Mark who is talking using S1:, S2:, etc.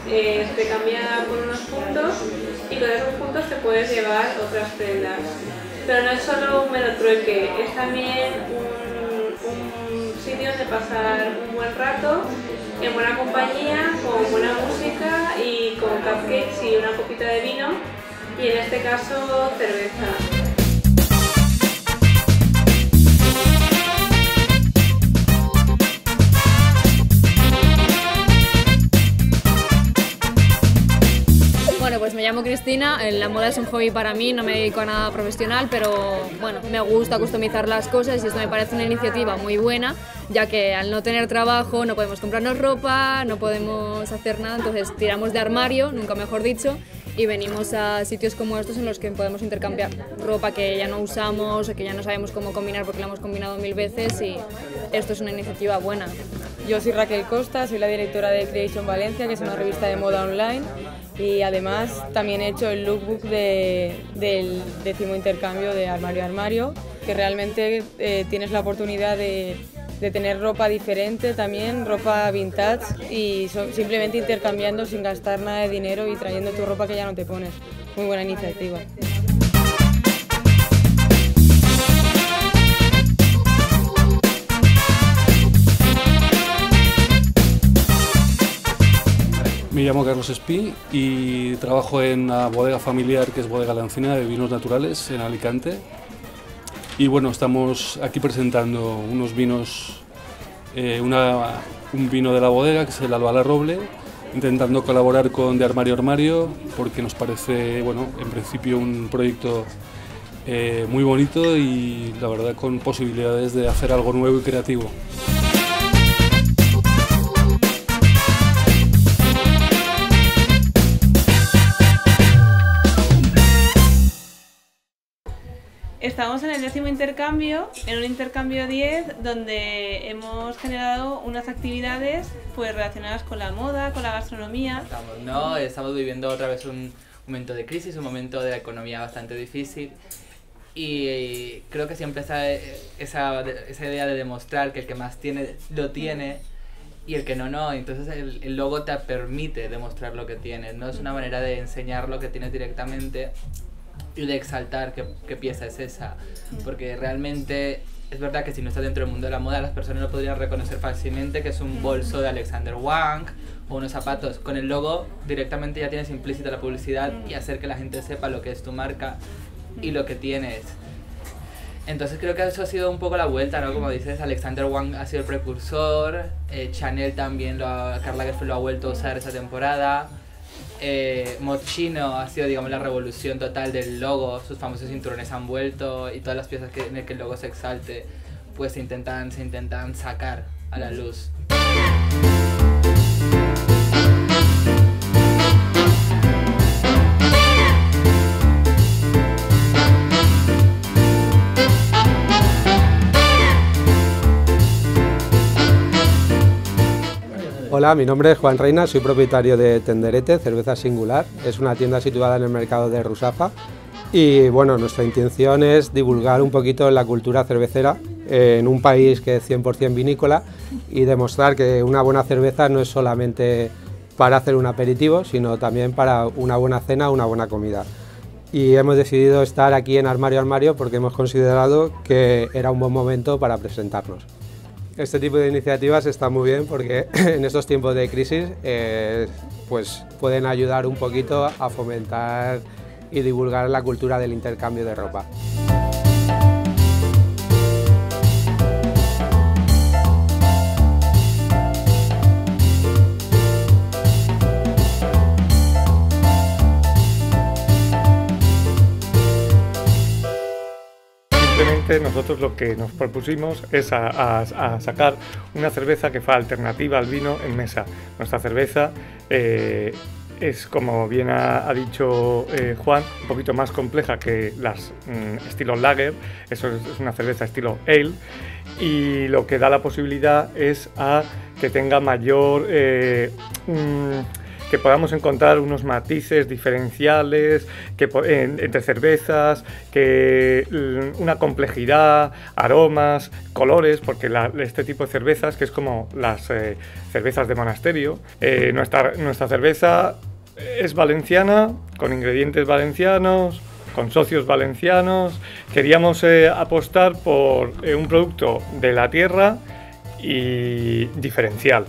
S1: te cambia por unos puntos y con esos puntos te puedes llevar otras prendas. Pero no es solo un mero trueque, es también un sitio donde pasar un buen rato, en buena compañía, con buena música y con cupcakes y una copita de vino, y en este caso cerveza.
S2: Bueno, pues me llamo Cristina, la moda es un hobby para mí, no me dedico a nada profesional, pero bueno, me gusta customizar las cosas y esto me parece una iniciativa muy buena, ya que al no tener trabajo no podemos comprarnos ropa, no podemos hacer nada, entonces tiramos de armario, nunca mejor dicho, y venimos a sitios como estos en los que podemos intercambiar ropa que ya no usamos o que ya no sabemos cómo combinar porque la hemos combinado 1000 veces, y esto es una iniciativa buena.
S3: Yo soy Raquel Costa, soy la directora de Creation Valencia, que es una revista de moda online, y además también he hecho el lookbook del 10º intercambio de Armario a Armario, que realmente tienes la oportunidad de tener ropa diferente también, ropa vintage, y simplemente intercambiando sin gastar nada de dinero y trayendo tu ropa que ya no te pones. Muy buena iniciativa.
S4: Me llamo Carlos Espí y trabajo en una bodega familiar que es Bodega La Encina de vinos naturales en Alicante. Y bueno, estamos aquí presentando unos vinos, un vino de la bodega que es el Albala Roble, intentando colaborar con De Armario a Armario porque nos parece, bueno, en principio un proyecto muy bonito y la verdad con posibilidades de hacer algo nuevo y creativo.
S1: Estamos en el 10º intercambio, en un intercambio 10, donde hemos generado unas actividades pues relacionadas con la moda, con la gastronomía.
S5: Estamos viviendo otra vez un momento de crisis, un momento de la economía bastante difícil, y creo que siempre esa idea de demostrar que el que más tiene, lo tiene, y el que no, no. Entonces el logo te permite demostrar lo que tienes, no es una manera de enseñar lo que tienes directamente y de exaltar qué pieza es esa, porque realmente es verdad que si no estás dentro del mundo de la moda las personas no podrían reconocer fácilmente que es un bolso de Alexander Wang o unos zapatos. Con el logo directamente ya tienes implícita la publicidad y hacer que la gente sepa lo que es tu marca y lo que tienes. Entonces creo que eso ha sido un poco la vuelta, ¿no? Como dices, Alexander Wang ha sido el precursor, Chanel también, Karl Lagerfeld lo ha vuelto a usar esa temporada. Moschino ha sido, digamos, la revolución total del logo, sus famosos cinturones han vuelto y todas las piezas en las que el logo se exalte pues se intentan sacar a la luz.
S6: Hola, mi nombre es Juan Reina, soy propietario de Tenderete, cerveza singular. Es una tienda situada en el mercado de Rusafa y bueno, nuestra intención es divulgar un poquito la cultura cervecera en un país que es 100% vinícola y demostrar que una buena cerveza no es solamente para hacer un aperitivo, sino también para una buena cena, una buena comida. Y hemos decidido estar aquí en Armario a Armario porque hemos considerado que era un buen momento para presentarnos. Este tipo de iniciativas está muy bien porque en estos tiempos de crisis pues pueden ayudar un poquito a fomentar y divulgar la cultura del intercambio de ropa.
S7: Nosotros lo que nos propusimos es a sacar una cerveza que fuera alternativa al vino en mesa. Nuestra cerveza es, como bien ha dicho Juan, un poquito más compleja que las estilo lager. Eso es una cerveza estilo ale, y lo que da la posibilidad es a que tenga mayor que podamos encontrar unos matices diferenciales entre cervezas, una complejidad, aromas, colores, porque este tipo de cervezas, que es como las cervezas de monasterio, nuestra cerveza es valenciana, con ingredientes valencianos, con socios valencianos. Queríamos apostar por un producto de la tierra y diferencial.